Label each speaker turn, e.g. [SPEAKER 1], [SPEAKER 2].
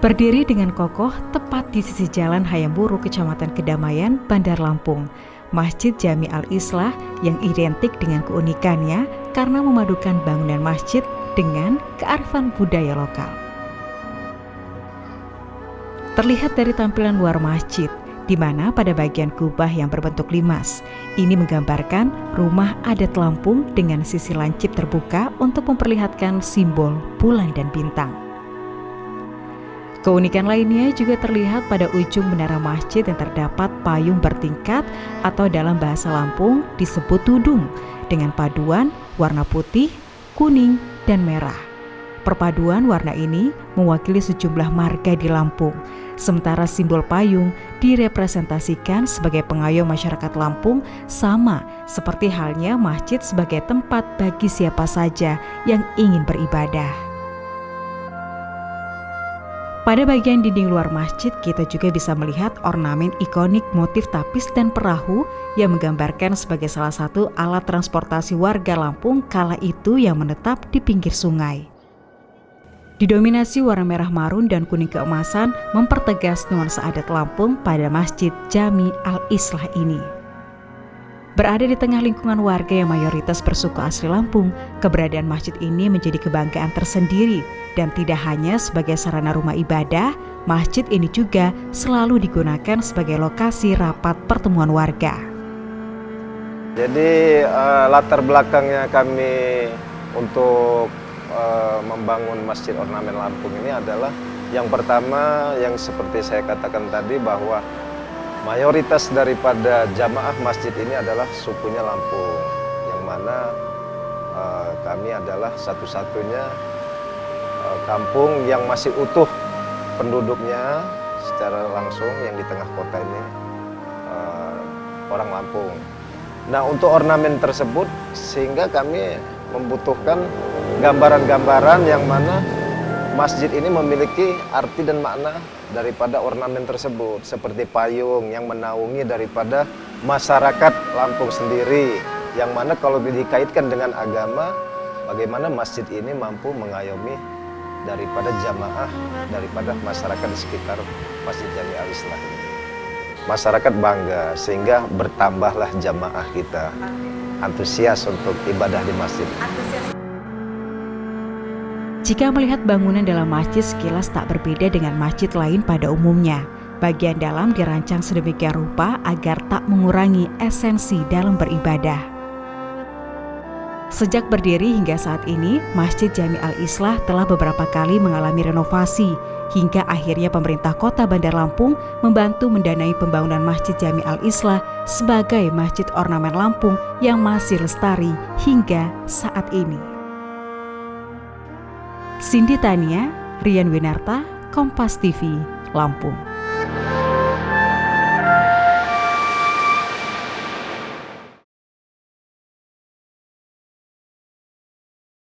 [SPEAKER 1] Berdiri dengan kokoh tepat di sisi Jalan Hayam Wuruk, Kecamatan Kedamaian, Bandar Lampung, Masjid Jami Al-Islah yang identik dengan keunikannya karena memadukan bangunan masjid dengan kearifan budaya lokal. Terlihat dari tampilan luar masjid, di mana pada bagian kubah yang berbentuk limas, ini menggambarkan rumah adat Lampung dengan sisi lancip terbuka untuk memperlihatkan simbol bulan dan bintang. Keunikan lainnya juga terlihat pada ujung menara masjid yang terdapat payung bertingkat atau dalam bahasa Lampung disebut tudung dengan paduan warna putih, kuning, dan merah. Perpaduan warna ini mewakili sejumlah marga di Lampung, sementara simbol payung direpresentasikan sebagai pengayom masyarakat Lampung, sama seperti halnya masjid sebagai tempat bagi siapa saja yang ingin beribadah. Pada bagian dinding luar masjid, kita juga bisa melihat ornamen ikonik motif tapis dan perahu yang menggambarkan sebagai salah satu alat transportasi warga Lampung kala itu yang menetap di pinggir sungai. Didominasi warna merah marun dan kuning keemasan mempertegas nuansa adat Lampung pada Masjid Jami Al-Islah ini. Berada di tengah lingkungan warga yang mayoritas bersuku asli Lampung, keberadaan masjid ini menjadi kebanggaan tersendiri dan tidak hanya sebagai sarana rumah ibadah, masjid ini juga selalu digunakan sebagai lokasi rapat pertemuan warga.
[SPEAKER 2] Jadi latar belakangnya kami untuk membangun Masjid Ornamen Lampung ini adalah yang pertama yang seperti saya katakan tadi bahwa mayoritas daripada jamaah masjid ini adalah sukunya Lampung, yang mana kami adalah satu-satunya kampung yang masih utuh penduduknya secara langsung yang di tengah kota ini orang Lampung. Nah, untuk ornamen tersebut sehingga kami membutuhkan gambaran-gambaran yang mana masjid ini memiliki arti dan makna daripada ornamen tersebut, seperti payung yang menaungi daripada masyarakat Lampung sendiri, yang mana kalau dikaitkan dengan agama, bagaimana masjid ini mampu mengayomi daripada jamaah, daripada masyarakat di sekitar Masjid Jami Al-Islah. Masyarakat bangga sehingga bertambahlah jamaah kita antusias untuk ibadah di masjid.
[SPEAKER 1] Jika melihat bangunan dalam masjid sekilas tak berbeda dengan masjid lain pada umumnya. Bagian dalam dirancang sedemikian rupa agar tak mengurangi esensi dalam beribadah. Sejak berdiri hingga saat ini, Masjid Jami Al-Islah telah beberapa kali mengalami renovasi, hingga akhirnya pemerintah Kota Bandar Lampung membantu mendanai pembangunan Masjid Jami Al-Islah sebagai Masjid Ornamen Lampung yang masih lestari hingga saat ini. Cindy Tania, Rian Winarta, Kompas TV, Lampung.